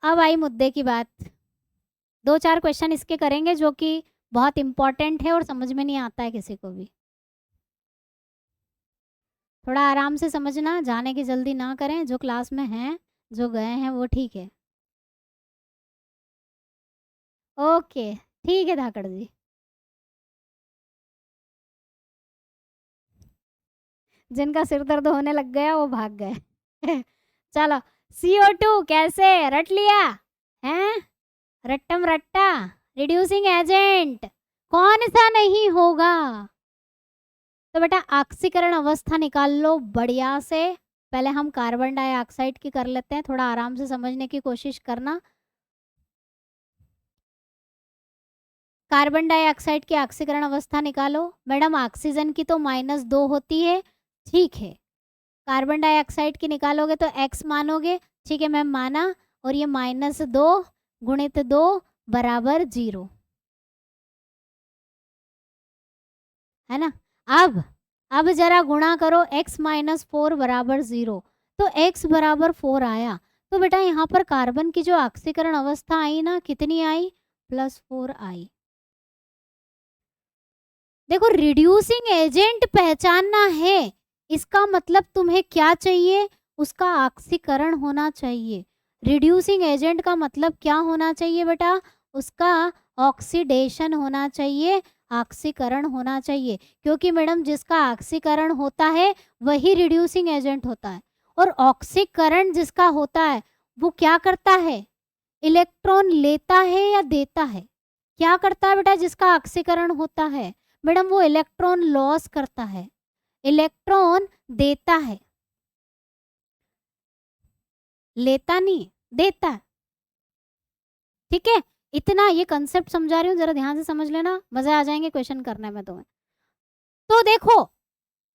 अब आई मुद्दे की बात। 2-4 क्वेश्चन इसके करेंगे जो कि बहुत इंपॉर्टेंट है और समझ में नहीं आता है किसी को भी। थोड़ा आराम से समझना, जाने की जल्दी ना करें। जो क्लास में हैं, जो गए हैं वो ठीक है। ओके, ठीक है धाकड़ जी। जिनका सिर दर्द होने लग गया वो भाग गए। चलो, CO2 कैसे रट लिया हैं? रट्टम रट्टा। रिड्यूसिंग एजेंट कौन सा नहीं होगा? तो बेटा ऑक्सीकरण अवस्था निकाल लो बढ़िया से। पहले हम कार्बन डाइऑक्साइड की कर लेते हैं, थोड़ा आराम से समझने की कोशिश करना। कार्बन डाइऑक्साइड की ऑक्सीकरण अवस्था निकालो। मैडम ऑक्सीजन की तो -2 होती है, ठीक है। कार्बन डाइऑक्साइड की निकालोगे तो x मानोगे, ठीक है मैम माना। और ये -2 गुणित 2 बराबर 0 है ना। अब जरा गुणा करो, x -4 बराबर 0, तो x बराबर 4 आया। तो बेटा यहाँ पर कार्बन की जो ऑक्सीकरण अवस्था आई ना, कितनी आई? +4 आई। देखो रिड्यूसिंग एजेंट पहचानना है, इसका मतलब तुम्हें क्या चाहिए? उसका ऑक्सीकरण होना चाहिए। रिड्यूसिंग एजेंट का मतलब क्या होना चाहिए बेटा? उसका ऑक्सीडेशन होना चाहिए, ऑक्सीकरण होना चाहिए। क्योंकि मैडम जिसका ऑक्सीकरण होता है वही रिड्यूसिंग एजेंट होता है। और ऑक्सीकरण जिसका होता है वो क्या करता है? इलेक्ट्रॉन लेता है या देता है? क्या करता है बेटा जिसका ऑक्सीकरण होता है? मैडम वो इलेक्ट्रॉन लॉस करता है, इलेक्ट्रॉन देता है, लेता नहीं, देता है। ठीक है, इतना ये कंसेप्ट समझा रही हूँ, जरा ध्यान से समझ लेना, मजे आ जाएंगे क्वेश्चन करने में तुम्हें। तो देखो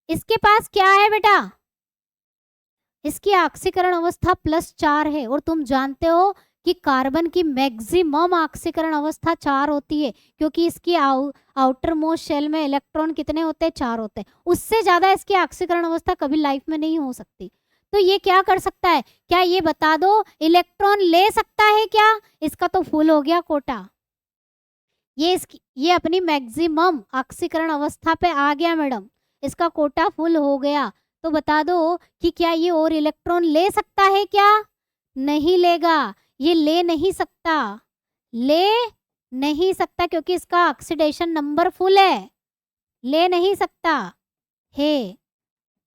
इसके पास क्या है बेटा? इसकी ऑक्सीकरण अवस्था +4 है। और तुम जानते हो कि कार्बन की मैक्सिमम ऑक्सीकरण अवस्था 4 होती है, क्योंकि इसकी आउटर मोस्ट शेल में इलेक्ट्रॉन कितने होते हैं? 4 होते हैं। उससे ज्यादा इसकी ऑक्सीकरण अवस्था कभी लाइफ में नहीं हो सकती। तो ये क्या कर सकता है? क्या ये बता दो, इलेक्ट्रॉन ले सकता है क्या? इसका तो फुल हो गया कोटा। ये अपनी मैक्सिमम ऑक्सीकरण अवस्था पे आ गया मैडम, इसका कोटा फुल हो गया। तो बता दो कि क्या ये और इलेक्ट्रॉन ले सकता है क्या? नहीं लेगा, ये ले नहीं सकता, ले नहीं सकता, क्योंकि इसका ऑक्सीडेशन नंबर फुल है, ले नहीं सकता है।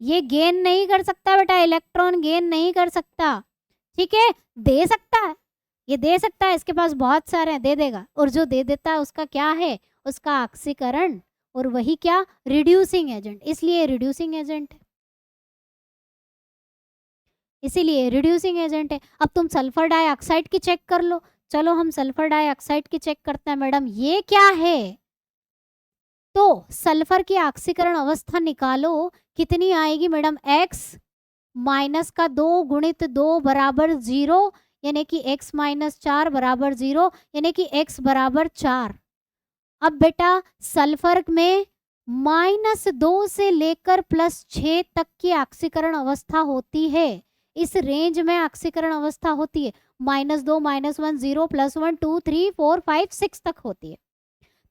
ये गेन नहीं कर सकता बेटा, इलेक्ट्रॉन गेन नहीं कर सकता। ठीक है, दे सकता है, ये दे सकता है, इसके पास बहुत सारे हैं, दे देगा। और जो दे देता है उसका क्या है? उसका ऑक्सीकरण, और वही क्या? Reducing agent. इसलिए रिड्यूसिंग एजेंट है, इसीलिए रिड्यूसिंग एजेंट है। अब तुम सल्फर डाइऑक्साइड की चेक कर लो। चलो हम सल्फर डाइऑक्साइड की चेक करते हैं। मैडम ये क्या है? तो सल्फर की ऑक्सीकरण अवस्था निकालो, कितनी आएगी मैडम? x-2 गुणित 2 बराबर 0, यानी कि x-4 बराबर 0, यानी कि x बराबर 4। अब बेटा सल्फर में -2 से लेकर +6 तक की ऑक्सीकरण अवस्था होती है। इस रेंज में ऑक्सीकरण अवस्था होती है, -2 -1 0 +1 2 3 4 5 6 तक होती है।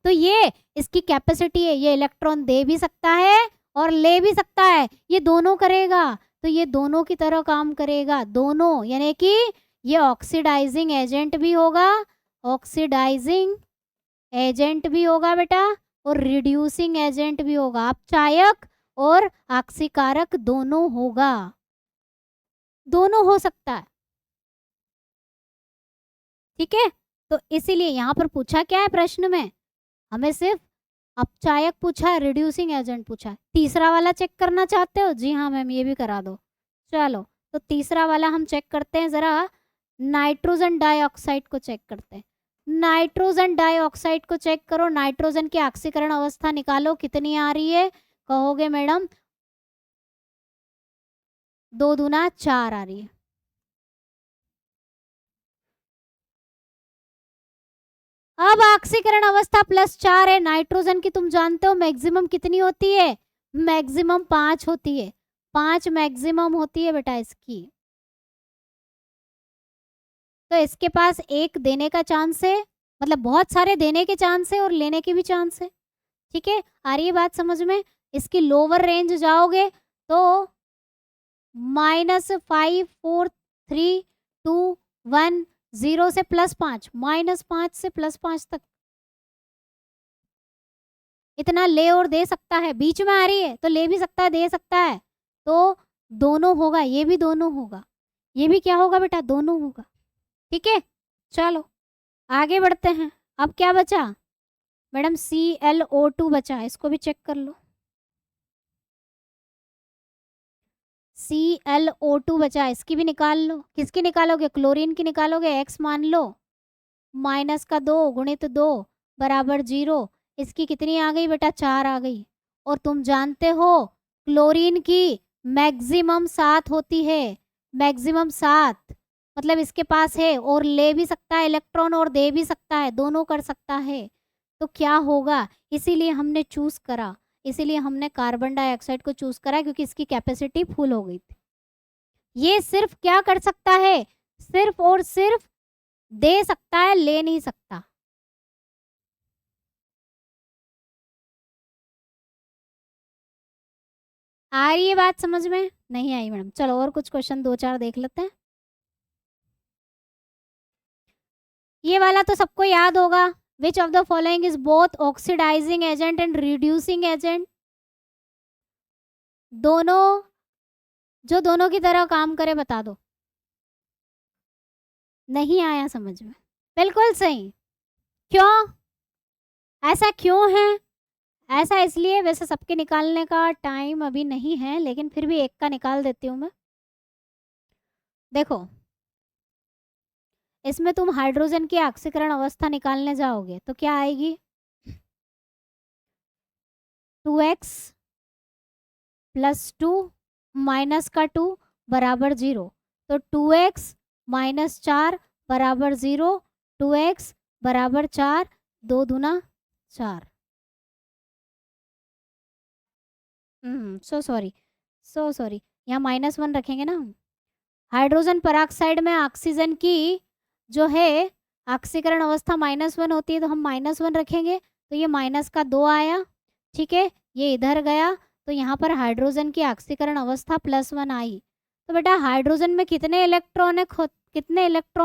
तो ये इसकी कैपेसिटी है, ये इलेक्ट्रॉन दे भी सकता है और ले भी सकता है, ये दोनों करेगा। तो ये दोनों की तरह काम करेगा, दोनों, यानी कि ये ऑक्सीडाइजिंग एजेंट भी होगा, ऑक्सीडाइजिंग एजेंट भी होगा बेटा, और रिड्यूसिंग एजेंट भी होगा। अपचायक और ऑक्सीकारक दोनों होगा, दोनों हो सकता है। ठीक है, तो इसीलिए यहाँ पर पूछा क्या है प्रश्न में? हमें सिर्फ अपचायक पूछा है, रिड्यूसिंग एजेंट पूछा है। तीसरा वाला चेक करना चाहते हो? जी हाँ मैम, ये भी करा दो। चलो तो तीसरा वाला हम चेक करते हैं, जरा नाइट्रोजन डाइऑक्साइड को चेक करते हैं। नाइट्रोजन डाइऑक्साइड को चेक करो, नाइट्रोजन की ऑक्सीकरण अवस्था निकालो, कितनी आ रही है? कहोगे मैडम 2 दूना 4 आ रही है। अब ऑक्सीकरण अवस्था +4 है, नाइट्रोजन की तुम जानते हो मैक्सिमम कितनी होती है? मैक्सिमम 5 होती है, 5 मैक्सिमम होती है बेटा इसकी। तो इसके पास एक देने का चांस है, मतलब बहुत सारे देने के चांस है और लेने के भी चांस है। ठीक है, आ रही है बात समझ में? इसकी लोअर रेंज जाओगे तो -5 4 3 2 1 0 से +5, -5 से +5 तक इतना ले और दे सकता है। बीच में आ रही है तो ले भी सकता है, दे सकता है, तो दोनों होगा, ये भी दोनों होगा, ये भी क्या होगा बेटा, दोनों होगा। ठीक है, चलो आगे बढ़ते हैं। अब क्या बचा मैडम, ClO2 बचा, इसको भी चेक कर लो। ClO2 बचा, इसकी भी निकाल लो। किसकी निकालोगे, क्लोरीन की निकालोगे। x मान लो, -2 गुणित 2 बराबर 0। इसकी कितनी आ गई बेटा, 4 आ गई। और तुम जानते हो क्लोरीन की मैक्सिमम 7 होती है, मैक्सिमम 7, मतलब इसके पास है और ले भी सकता है इलेक्ट्रॉन और दे भी सकता है, दोनों कर सकता है। तो क्या होगा, इसीलिए हमने चूज करा, इसीलिए हमने कार्बन डाइऑक्साइड को चूज करा, क्योंकि इसकी कैपेसिटी फुल हो गई थी। ये सिर्फ क्या कर सकता है, सिर्फ और सिर्फ दे सकता है, ले नहीं सकता। आ रही है बात समझ में? नहीं आई मैडम, चलो और कुछ क्वेश्चन 2-4 देख लेते हैं। ये वाला तो सबको याद होगा, which of the following is both oxidising agent and reducing agent. दोनों, जो दोनों की तरह काम करे बता दो। नहीं आया समझ में? बिल्कुल सही। क्यों, ऐसा क्यों है? ऐसा इसलिए, वैसे सबके निकालने का टाइम अभी नहीं है, लेकिन फिर भी एक का निकाल देती हूँ मैं। देखो, इसमें तुम हाइड्रोजन की ऑक्सीकरण अवस्था निकालने जाओगे तो क्या आएगी, 2x + 2 -2 बराबर 0। तो 2x - 4 बराबर 0, 2x बराबर 4, 2 दूना 4। सो सॉरी, यहाँ -1 रखेंगे ना हम। हाइड्रोजन पेरोक्साइड में ऑक्सीजन की जो है ऑक्सीकरण अवस्था -1 होती है, तो हम -1 रखेंगे, तो ये -2 आया। ठीक है, ये इधर गया, तो यहाँ पर हाइड्रोजन की ऑक्सीकरण अवस्था +1 आई। तो बेटा हाइड्रोजन में कितने इलेक्ट्रॉन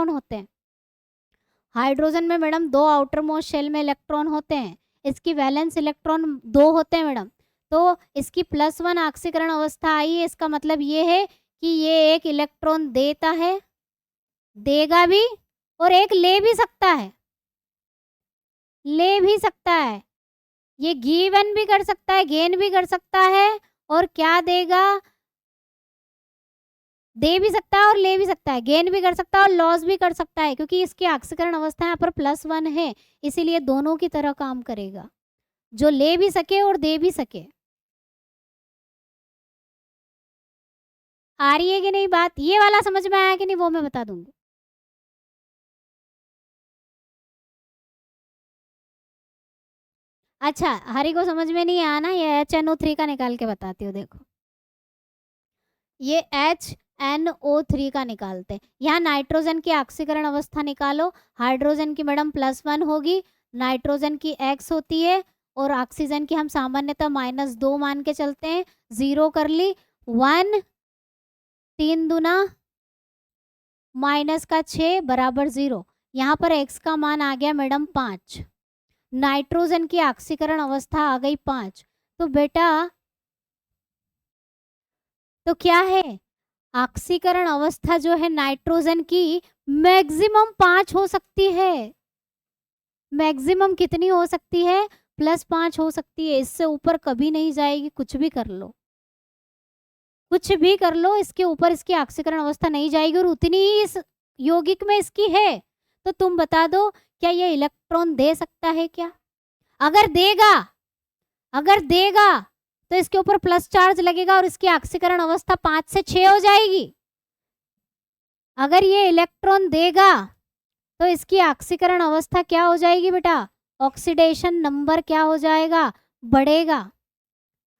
होते हैं? हाइड्रोजन में मैडम 2 आउटर मोस्ट शेल में इलेक्ट्रॉन होते हैं, इसकी वैलेंस इलेक्ट्रॉन 2 होते हैं मैडम। तो इसकी +1 ऑक्सीकरण अवस्था आई है, इसका मतलब ये है कि ये एक इलेक्ट्रॉन देता है, देगा भी, और एक ले भी सकता है, ले भी सकता है। ये गिवन भी कर सकता है, गेन भी कर सकता है, और क्या देगा, दे भी सकता है और ले भी सकता है, गेन भी कर सकता है और लॉस भी कर सकता है, क्योंकि इसकी ऑक्सीकरण अवस्था यहाँ पर +1 है, इसीलिए दोनों की तरह काम करेगा, जो ले भी सके और दे भी सके। आ रही है कि नहीं बात? ये वाला समझ में आया कि नहीं, वो मैं बता दूंगी। अच्छा, हरी को समझ में नहीं आना, ये HNO3 का निकाल के बताती हूँ। देखो, ये HNO3 का निकालते हैं। यहाँ नाइट्रोजन की ऑक्सीकरण अवस्था निकालो। हाइड्रोजन की मैडम +1 होगी, नाइट्रोजन की X होती है, और ऑक्सीजन की हम सामान्यतः -2 मान के चलते हैं। 0 कर ली, 1 3 दूना -6 बराबर 0। यहाँ पर X का मान आ गया मैडम 5, नाइट्रोजन की ऑक्सीकरण अवस्था आ गई 5। तो बेटा, तो क्या है, ऑक्सीकरण अवस्था जो है नाइट्रोजन की मैक्सिमम 5 हो सकती है। मैक्सिमम कितनी हो सकती है, +5 हो सकती है, इससे ऊपर कभी नहीं जाएगी। कुछ भी कर लो, कुछ भी कर लो, इसके ऊपर इसकी ऑक्सीकरण अवस्था नहीं जाएगी, और उतनी ही इस यौगिक में इसकी है। तो तुम बता दो, क्या ये इलेक्ट्रॉन दे सकता है क्या? अगर देगा, अगर देगा तो इसके ऊपर प्लस चार्ज लगेगा और इसकी ऑक्सीकरण अवस्था 5 से 6 हो जाएगी। अगर ये इलेक्ट्रॉन देगा तो इसकी ऑक्सीकरण अवस्था क्या हो जाएगी बेटा, ऑक्सीडेशन नंबर क्या हो जाएगा, बढ़ेगा।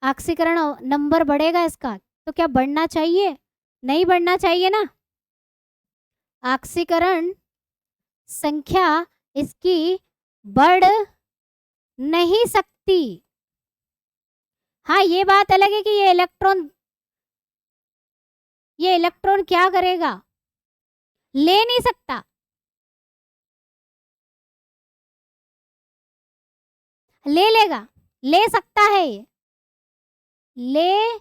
ऑक्सीकरण नंबर बढ़ेगा इसका, तो क्या बढ़ना चाहिए? नहीं बढ़ना चाहिए ना। ऑक्सीकरण संख्या इसकी बढ़ नहीं सकती। हाँ, ये बात अलग है कि ये इलेक्ट्रॉन क्या करेगा, ले नहीं सकता। ले लेगा, ले सकता है, ये ले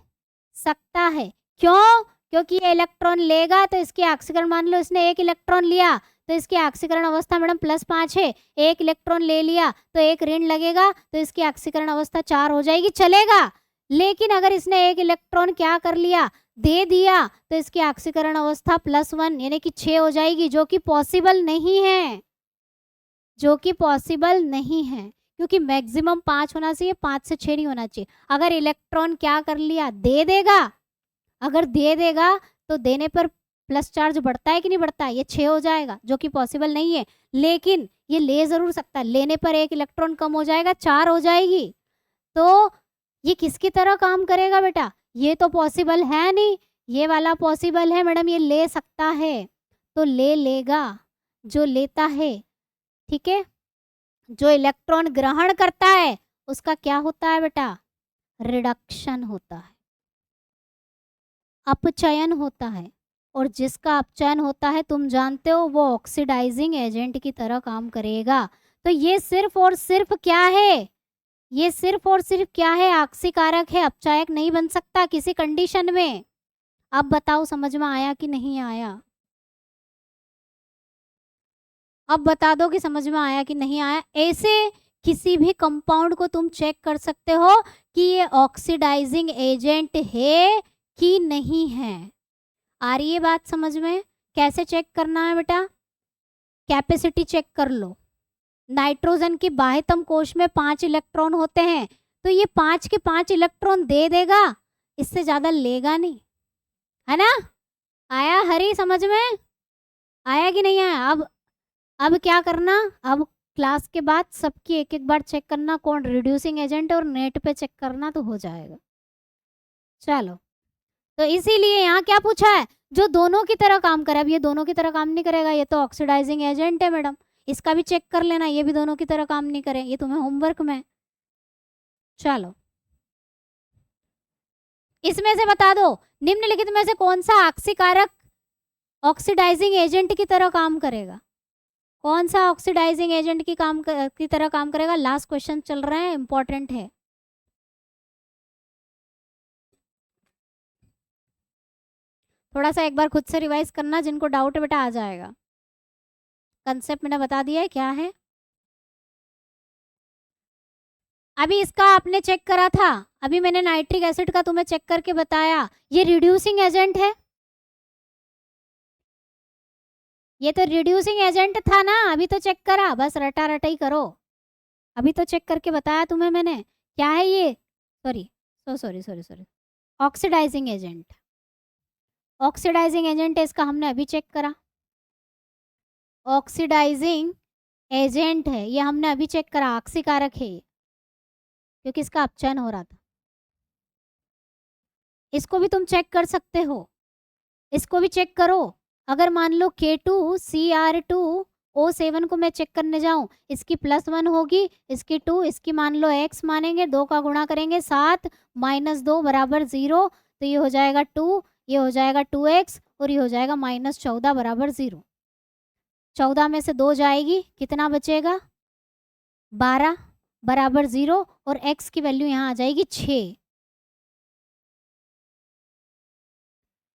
सकता है। क्यों? क्योंकि ये इलेक्ट्रॉन लेगा तो इसकी ऑक्सीकरण, मान लो इसने एक इलेक्ट्रॉन लिया तो इसकी ऑक्सीकरण अवस्था मैडम +5 है, एक इलेक्ट्रॉन ले लिया तो एक ऋण लगेगा तो इसकी ऑक्सीकरण अवस्था 4 हो जाएगी, चलेगा। लेकिन अगर इसने एक इलेक्ट्रॉन क्या कर लिया, दे दिया, तो इसकी ऑक्सीकरण अवस्था +1 यानी कि 6 हो जाएगी, जो कि पॉसिबल नहीं है, जो कि पॉसिबल नहीं है, क्योंकि मैक्सिमम 5 होना चाहिए, 5 से 6 नहीं होना चाहिए। अगर इलेक्ट्रॉन क्या कर लिया, दे देगा, अगर दे देगा तो देने पर प्लस चार्ज बढ़ता है कि नहीं बढ़ता है, ये 6 हो जाएगा, जो कि पॉसिबल नहीं है। लेकिन ये ले जरूर सकता है, लेने पर एक इलेक्ट्रॉन कम हो जाएगा, 4 हो जाएगी। तो ये किसकी तरह काम करेगा बेटा, ये तो पॉसिबल है नहीं, ये वाला पॉसिबल है मैडम, ये ले सकता है तो ले लेगा, जो लेता है, ठीक है। जो इलेक्ट्रॉन ग्रहण करता है उसका क्या होता है बेटा, रिडक्शन होता है, अपचयन होता है। और जिसका अपचयन होता है तुम जानते हो, वो ऑक्सीडाइजिंग एजेंट की तरह काम करेगा। तो ये सिर्फ और सिर्फ क्या है, ये सिर्फ और सिर्फ क्या है, आक्सीकारक है, अपचायक नहीं बन सकता किसी कंडीशन में। अब बताओ समझ में आया कि नहीं आया, अब बता दो कि समझ में आया कि नहीं आया। ऐसे किसी भी कंपाउंड को तुम चेक कर सकते हो कि ये ऑक्सीडाइजिंग एजेंट है कि नहीं है। आ रही है बात समझ में? कैसे चेक करना है बेटा, कैपेसिटी चेक कर लो। नाइट्रोजन की बाह्यतम कोश में 5 इलेक्ट्रॉन होते हैं, तो ये 5 के 5 इलेक्ट्रॉन दे देगा, इससे ज्यादा लेगा नहीं, है ना। आया हरी समझ में, आया कि नहीं आया? अब क्या करना, अब क्लास के बाद सबकी एक एक बार चेक करना कौन रिड्यूसिंग एजेंट है, और नेट पे चेक करना तो हो जाएगा। चलो, तो इसीलिए यहाँ क्या पूछा है, जो दोनों की तरह काम करे। अब ये दोनों की तरह काम नहीं करेगा, ये तो ऑक्सीडाइजिंग एजेंट है मैडम, इसका भी चेक कर लेना, ये भी दोनों की तरह काम नहीं करे, ये तुम्हें होमवर्क में। चलो, इसमें से बता दो, निम्नलिखित में से कौन सा ऑक्सीकारक ऑक्सीडाइजिंग एजेंट की तरह काम करेगा, कौन सा ऑक्सीडाइजिंग एजेंट की तरह काम करेगा। लास्ट क्वेश्चन चल रहा है, इंपॉर्टेंट है। थोड़ा सा एक बार खुद से रिवाइज करना, जिनको डाउट है बेटा आ जाएगा। कंसेप्ट मैंने बता दिया है क्या है। अभी इसका आपने चेक करा था, अभी मैंने नाइट्रिक एसिड का तुम्हें चेक करके बताया, ये रिड्यूसिंग एजेंट है, ये तो रिड्यूसिंग एजेंट था ना। अभी तो चेक करा, बस रटा रटा ही करो, अभी तो चेक करके बताया तुम्हें मैंने क्या है ये। Sorry, oxidising agent, oxidising agent है इसका, हमने अभी चेक करा, ऑक्सीडाइजिंग एजेंट है ये, हमने अभी चेक करा, ऑक्सीकारक है ये, क्योंकि इसका अपचयन हो रहा था। इसको भी तुम चेक कर सकते हो, इसको भी चेक करो। अगर मान लो K2Cr2O7 को मैं चेक करने जाऊं, इसकी +1 होगी, इसकी 2, इसकी मान लो x मानेंगे, 2 का गुणा करेंगे 7 -2 = 0, तो ये हो जाएगा 2, ये हो जाएगा 2x, और ये हो जाएगा -14 = 0। 14 में से 2 जाएगी, कितना बचेगा, 12 = 0, और x की वैल्यू यहाँ आ जाएगी 6,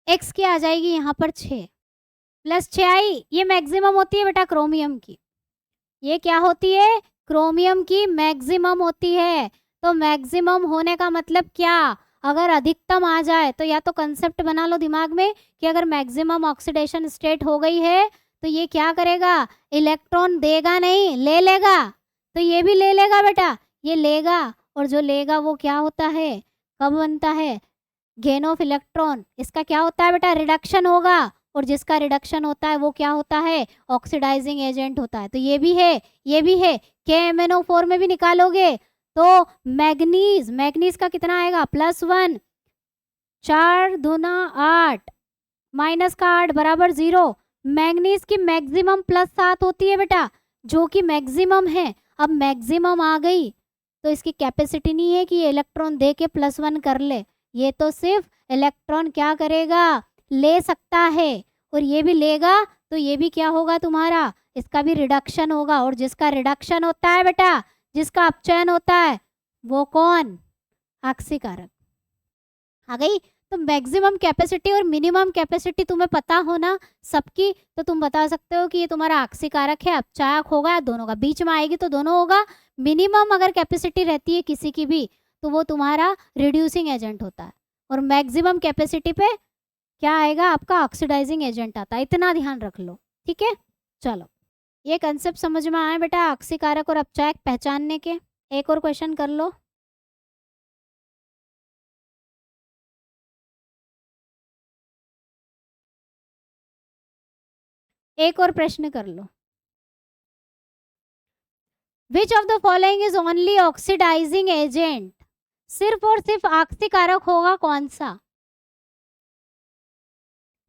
x की आ जाएगी यहाँ पर 6 +6 आई। ये मैक्सिमम होती है बेटा क्रोमियम की, ये क्या होती है, क्रोमियम की मैक्सिमम होती है। तो मैक्सिमम होने का मतलब क्या, अगर अधिकतम आ जाए तो या तो कंसेप्ट बना लो दिमाग में कि अगर मैक्सिमम ऑक्सीडेशन स्टेट हो गई है तो ये क्या करेगा, इलेक्ट्रॉन देगा नहीं, ले लेगा। तो ये भी ले लेगा बेटा, ये लेगा, और जो लेगा वो क्या होता है, कब बनता है, गेन ऑफ इलेक्ट्रॉन। इसका क्या होता है बेटा, रिडक्शन होगा, और जिसका रिडक्शन होता है वो क्या होता है, ऑक्सीडाइजिंग एजेंट होता है। तो ये भी है, ये भी है। KMnO4 में भी निकालोगे तो मैग्नीज, मैग्नीज का कितना आएगा, +1, 4 दूना 8, -8 = 0, मैग्नीज की मैक्सिमम +7 होती है बेटा, जो कि मैक्सिमम है। अब मैक्सिमम आ गई तो इसकी कैपेसिटी नहीं है कि ये इलेक्ट्रॉन दे के +1 कर ले, ये तो सिर्फ इलेक्ट्रॉन क्या करेगा, ले सकता है। और ये भी लेगा तो ये भी क्या होगा तुम्हारा, इसका भी रिडक्शन होगा। और जिसका रिडक्शन होता है बेटा, जिसका अपचयन होता है, वो कौन, आक्सीकारक। आ गई। तो मैक्सिमम कैपेसिटी और मिनिमम कैपेसिटी तुम्हें पता हो ना सबकी, तो तुम बता सकते हो कि ये तुम्हारा आक्सीकारक है, अपचायक होगा, दोनों का बीच में आएगी तो दोनों होगा। मिनिमम अगर कैपेसिटी रहती है किसी की भी तो वो तुम्हारा रिड्यूसिंग एजेंट होता है, और मैक्सिमम कैपेसिटी पे क्या आएगा, आपका ऑक्सीडाइजिंग एजेंट आता है। इतना ध्यान रख लो, ठीक है। चलो, ये कंसेप्ट समझ में आए बेटा, आक्सीकारक और अपचायक पहचानने के। एक और क्वेश्चन कर लो। एक और प्रश्न कर लो। Which of the following is only oxidizing agent, सिर्फ और सिर्फ आक्सीकारक होगा कौन सा।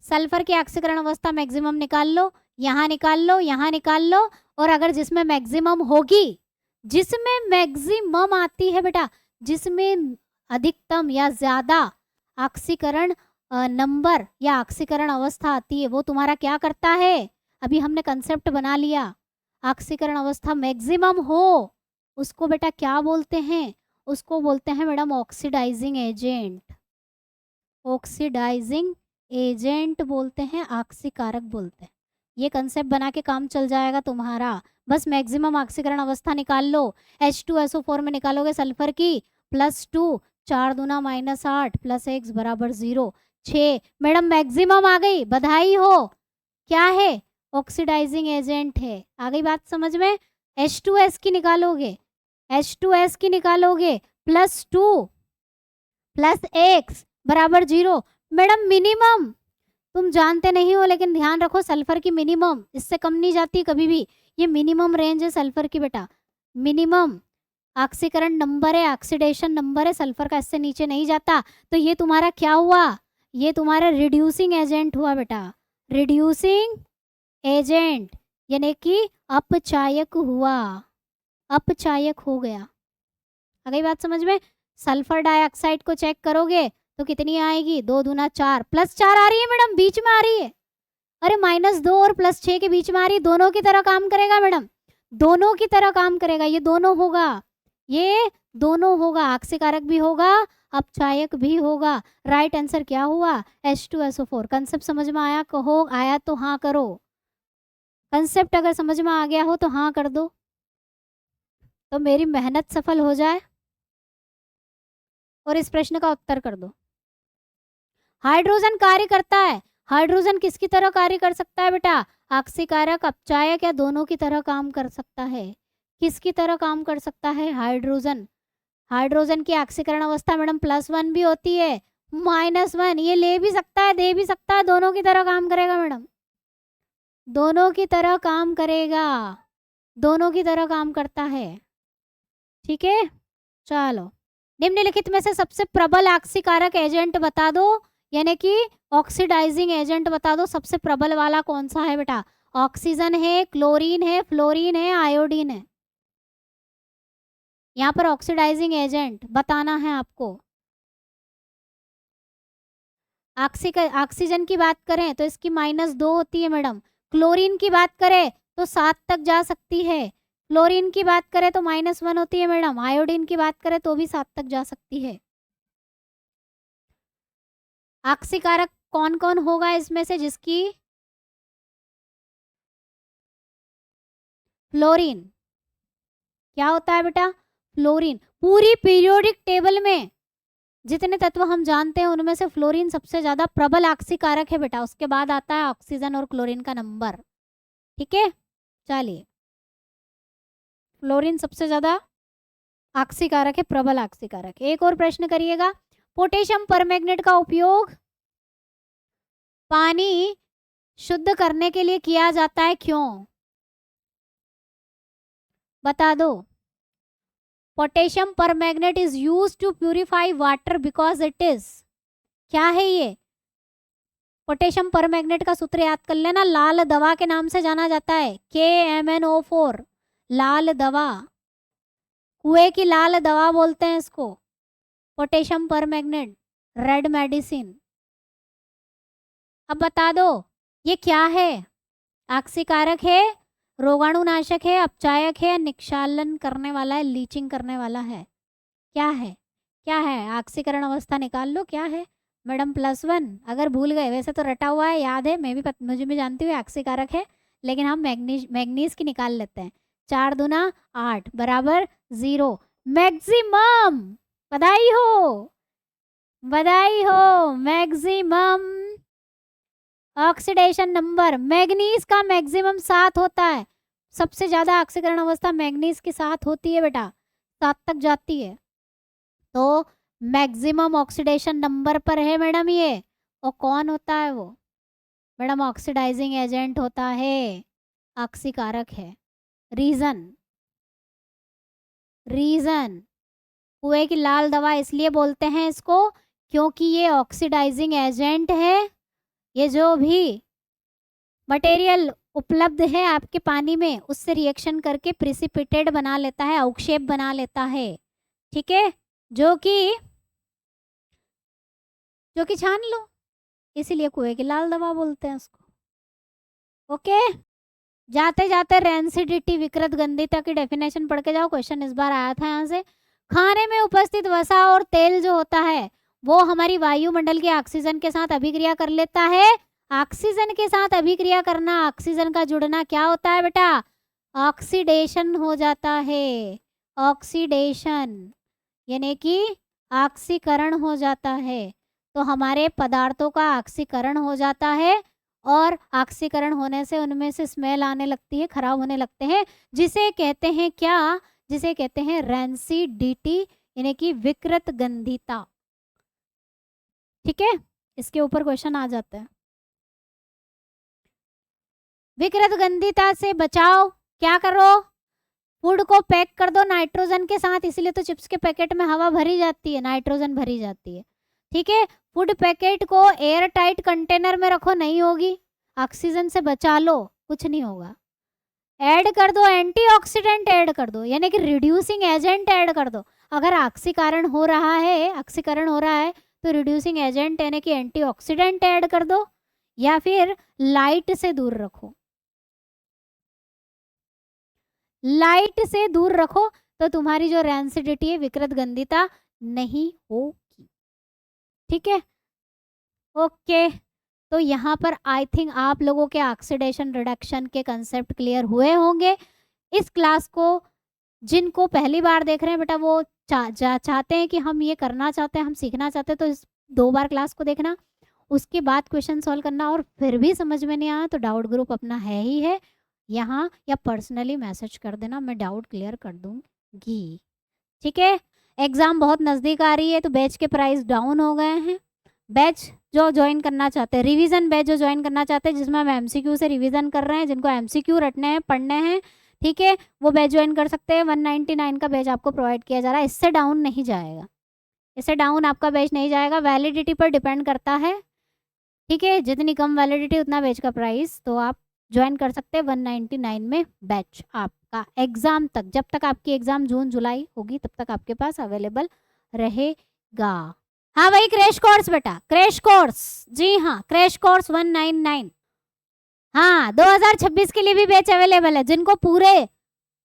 सल्फर की ऑक्सीकरण अवस्था मैक्सिमम निकाल लो, यहाँ निकाल लो, यहाँ निकाल लो। और अगर जिसमें मैक्सिमम होगी, जिसमें मैक्सिमम आती है बेटा, जिसमें अधिकतम या ज्यादा ऑक्सीकरण नंबर या ऑक्सीकरण अवस्था आती है, वो तुम्हारा क्या करता है, अभी हमने कंसेप्ट बना लिया। ऑक्सीकरण अवस्था मैक्सिमम हो उसको बेटा क्या बोलते हैं, उसको बोलते हैं madam oxidising agent. Oxidising agent बोलते हैं, ऑक्सीकारक बोलते हैं। ये कंसेप्ट बना के काम चल जाएगा तुम्हारा। बस मैक्सिमम ऑक्सीकरण अवस्था निकाल लो। H2SO4 में निकालोगे सल्फर की, +2, 4 दूना -8 + x = 0, 6। मैडम मैक्सिमम आ गई, बधाई हो। क्या है, ऑक्सीडाइजिंग एजेंट है। आ गई बात समझ में। H2S की निकालोगे, H2S की निकालोगे, +2 + x = 0। मैडम मिनिमम तुम जानते नहीं हो, लेकिन ध्यान रखो सल्फर की मिनिमम इससे कम नहीं जाती कभी भी। ये मिनिमम रेंज है सल्फर की बेटा, मिनिमम ऑक्सीकरण नंबर है, ऑक्सीडेशन नंबर है सल्फर का, इससे नीचे नहीं जाता। तो ये तुम्हारा क्या हुआ, ये तुम्हारा रिड्यूसिंग एजेंट हुआ बेटा, रिड्यूसिंग एजेंट, यानी कि अपचायक हुआ, अपचायक हो गया। आ गई बात समझ में। सल्फर डाइऑक्साइड को चेक करोगे तो कितनी आएगी, 2 दूना 4, +4 आ रही है मैडम, बीच में आ रही है। अरे -2 और +6 के बीच में आ रही है, दोनों की तरह काम करेगा मैडम, दोनों की तरह काम करेगा। ये दोनों होगा, ये दोनों होगा, आक्सीकारक भी होगा, अपचायक भी होगा। राइट आंसर क्या हुआ, H2SO4। कंसेप्ट समझ में आया, कहो आया तो हाँ करो। कंसेप्ट अगर समझ में आ गया हो तो हाँ कर दो, तो मेरी मेहनत सफल हो जाए। और इस प्रश्न का उत्तर कर दो। हाइड्रोजन कार्य करता है, हाइड्रोजन किसकी तरह कार्य कर सकता है बेटा, आक्सीकारक, अपचायक या दोनों की तरह काम कर सकता है। किसकी तरह काम कर सकता है, हाइड्रोजन। हाइड्रोजन की ऑक्सीकरण अवस्था मैडम +1 भी होती है, -1, ये ले भी सकता है, दे भी सकता है, दोनों की तरह काम करेगा मैडम, दोनों की तरह काम करेगा, दोनों की तरह काम करता है। ठीक है, चलो निम्नलिखित में से सबसे प्रबल ऑक्सीकारक एजेंट बता दो, यानी कि ऑक्सीडाइजिंग एजेंट बता दो, सबसे प्रबल वाला कौन सा है बेटा। ऑक्सीजन है, क्लोरीन है, फ्लोरीन है, आयोडीन है। यहाँ पर ऑक्सीडाइजिंग एजेंट बताना है आपको। ऑक्सीजन की बात करें तो इसकी -2 होती है मैडम। क्लोरीन की बात करें तो 7 तक जा सकती है। फ्लोरीन की बात करें तो -1 होती है मैडम। आयोडीन की बात करें तो भी 7 तक जा सकती है। ऑक्सीकारक कौन कौन होगा इसमें से, जिसकी, फ्लोरीन। क्या होता है बेटा, फ्लोरीन। पूरी पीरियोडिक टेबल में जितने तत्व हम जानते हैं उनमें से फ्लोरीन सबसे ज्यादा प्रबल ऑक्सीकारक है बेटा, उसके बाद आता है ऑक्सीजन और क्लोरीन का नंबर। ठीक है, चलिए, फ्लोरीन सबसे ज्यादा ऑक्सीकारक है, प्रबल ऑक्सीकारक। एक और प्रश्न करिएगा। पोटेशियम परमैंगनेट का उपयोग पानी शुद्ध करने के लिए किया जाता है, क्यों, बता दो। Potassium permanganate is used to purify water because it is, क्या है ये, पोटेशियम परमैग्नेट का सूत्र याद कर लेना, लाल दवा के नाम से जाना जाता है, KMnO4, लाल दवा, कुएं की लाल दवा बोलते हैं इसको, पोटेशियम परमैग्नेट, रेड मेडिसिन। अब बता दो ये क्या है, आक्सीकारक है, रोगाणुनाशक है, अपचायक है, निक्षालन करने वाला है, लीचिंग करने वाला है, क्या है? क्या है? आक्सीकरण अवस्था निकाल लो, क्या है मैडम? +1। अगर भूल गए, वैसे तो रटा हुआ है, याद है, मैं भी मुझे भी जानती हूँ आक्सीकारक है, लेकिन हम मैग्नीज की निकाल लेते हैं। 4 दूना 8 बराबर 0, मैक्सिमम। बधाई हो, बधाई हो, मैक्सिमम ऑक्सीडेशन नंबर मैग्नीज का मैक्सिमम 7 होता है। सबसे ज्यादा ऑक्सीकरण अवस्था मैग्नीज के साथ होती है बेटा, 7 तक जाती है, तो मैक्सिमम ऑक्सीडेशन नंबर पर है मैडम ये। और कौन होता है वो? मैडम ऑक्सीडाइजिंग एजेंट होता है, ऑक्सीकारक है। रीजन कुएं की लाल दवा इसलिए बोलते हैं इसको क्योंकि ये ऑक्सीडाइजिंग एजेंट है। ये जो भी मटेरियल उपलब्ध है आपके पानी में उससे रिएक्शन करके प्रिसिपिटेट बना लेता है, अवक्षेप बना लेता है, ठीक है, जो कि छान लो, इसीलिए कुएं की लाल दवा बोलते हैं उसको। ओके, जाते जाते रेंसिडिटी, विकृत गंधिता की डेफिनेशन पढ़ के जाओ, क्वेश्चन इस बार आया था यहाँ से। खाने में उपस्थित वसा और तेल जो होता है वो हमारी वायुमंडल के ऑक्सीजन के साथ अभिक्रिया कर लेता है। ऑक्सीजन के साथ अभिक्रिया करना, ऑक्सीजन का जुड़ना क्या होता है बेटा? ऑक्सीडेशन हो जाता है, ऑक्सीडेशन यानी कि ऑक्सीकरण हो जाता है। तो हमारे पदार्थों का ऑक्सीकरण हो जाता है और ऑक्सीकरण होने से उनमें से स्मेल आने लगती है, खराब होने लगते हैं, जिसे कहते हैं क्या? जिसे कहते हैं रेंसिडिटी यानी कि विकृत गंधिता। ठीक है, इसके ऊपर क्वेश्चन आ जाते हैं। विकृत गंधिता से बचाओ, क्या करो? फूड को पैक कर दो नाइट्रोजन के साथ, इसलिए तो चिप्स के पैकेट में हवा भरी जाती है, नाइट्रोजन भरी जाती है। ठीक है, फूड पैकेट को एयर टाइट कंटेनर में रखो, नहीं होगी, ऑक्सीजन से बचा लो, कुछ नहीं होगा। ऐड कर दो एंटीऑक्सीडेंट, ऐड कर दो यानी कि रिड्यूसिंग एजेंट ऐड कर दो। अगर ऑक्सीकरण हो रहा है तो रिड्यूसिंग एजेंट यानी कि एंटीऑक्सीडेंट ऐड कर दो, या फिर लाइट से दूर रखो, लाइट से दूर रखो तो तुम्हारी जो रेंसिडिटी है, विकृत गंधिता नहीं होगी। ठीक है, ओके, तो यहाँ पर आई थिंक आप लोगों के ऑक्सीडेशन रिडक्शन के कंसेप्ट क्लियर हुए होंगे। इस क्लास को जिनको पहली बार देख रहे हैं बेटा, वो चाहते हैं कि हम ये करना चाहते हैं, हम सीखना चाहते हैं, तो इस 2 बार क्लास को देखना, उसके बाद क्वेश्चन सॉल्व करना। और फिर भी समझ में नहीं आया तो डाउट ग्रुप अपना है ही है यहाँ, या पर्सनली मैसेज कर देना, मैं डाउट क्लियर कर दूंगी। ठीक है, एग्जाम बहुत नज़दीक आ रही है तो बैच के प्राइस डाउन हो गए हैं। बैच जो ज्वाइन करना चाहते हैं, रिवीजन बैच जो ज्वाइन करना चाहते हैं, जिसमें हम एमसीक्यू से रिवीजन कर रहे हैं, जिनको एमसीक्यू रटने हैं, पढ़ने हैं, ठीक है, वो बैच ज्वाइन कर सकते हैं। 199 का बैच आपको प्रोवाइड किया जा रहा है, इससे डाउन नहीं जाएगा, इससे डाउन आपका बैच नहीं जाएगा, वैलिडिटी पर डिपेंड करता है। ठीक है, जितनी कम वैलिडिटी उतना बैच का प्राइस, तो आप ज्वाइन कर सकते हैं 199 में बैच आपका एग्जाम तक, जब तक आपकी एग्जाम जून जुलाई होगी तब तक आपके पास अवेलेबल रहेगा। हाँ भाई, क्रैश कोर्स बेटा, क्रैश कोर्स, जी हाँ, क्रैश कोर्स 199। हाँ, 2026 के लिए भी बैच अवेलेबल है। जिनको पूरे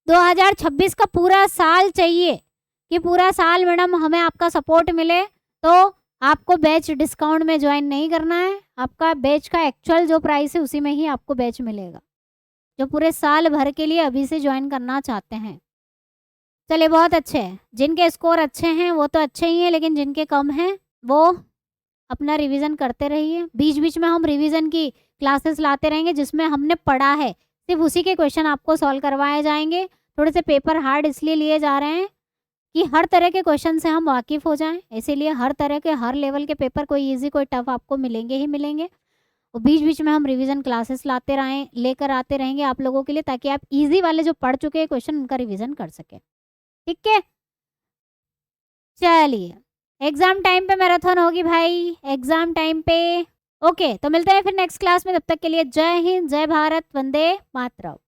2026 का पूरा साल चाहिए कि पूरा साल मैडम हमें आपका सपोर्ट मिले, तो आपको बैच डिस्काउंट में ज्वाइन नहीं करना है, आपका बैच का एक्चुअल जो प्राइस है उसी में ही आपको बैच मिलेगा, जो पूरे साल भर के लिए अभी से ज्वाइन करना चाहते हैं। चलिए, बहुत अच्छे हैं, जिनके स्कोर अच्छे हैं वो तो अच्छे ही हैं, लेकिन जिनके कम हैं वो अपना रिवीजन करते रहिए। बीच बीच में हम रिवीजन की क्लासेस लाते रहेंगे, जिसमें हमने पढ़ा है सिर्फ उसी के क्वेश्चन आपको सॉल्व करवाए जाएंगे। थोड़े से पेपर हार्ड इसलिए लिए जा रहे हैं कि हर तरह के क्वेश्चन से हम वाकिफ़ हो जाएं, इसीलिए हर तरह के हर लेवल के पेपर, कोई इजी कोई टफ आपको मिलेंगे ही मिलेंगे। और बीच बीच में हम रिवीजन क्लासेस लेकर आते रहेंगे आप लोगों के लिए, ताकि आप इजी वाले जो पढ़ चुके हैं क्वेश्चन उनका रिवीजन कर सकें। ठीक है, चलिए, एग्जाम टाइम पे मैराथन होगी भाई, एग्जाम टाइम पे ओके, तो मिलते हैं फिर नेक्स्ट क्लास में, तब तक के लिए जय हिंद, जय भारत, वंदे मातरम।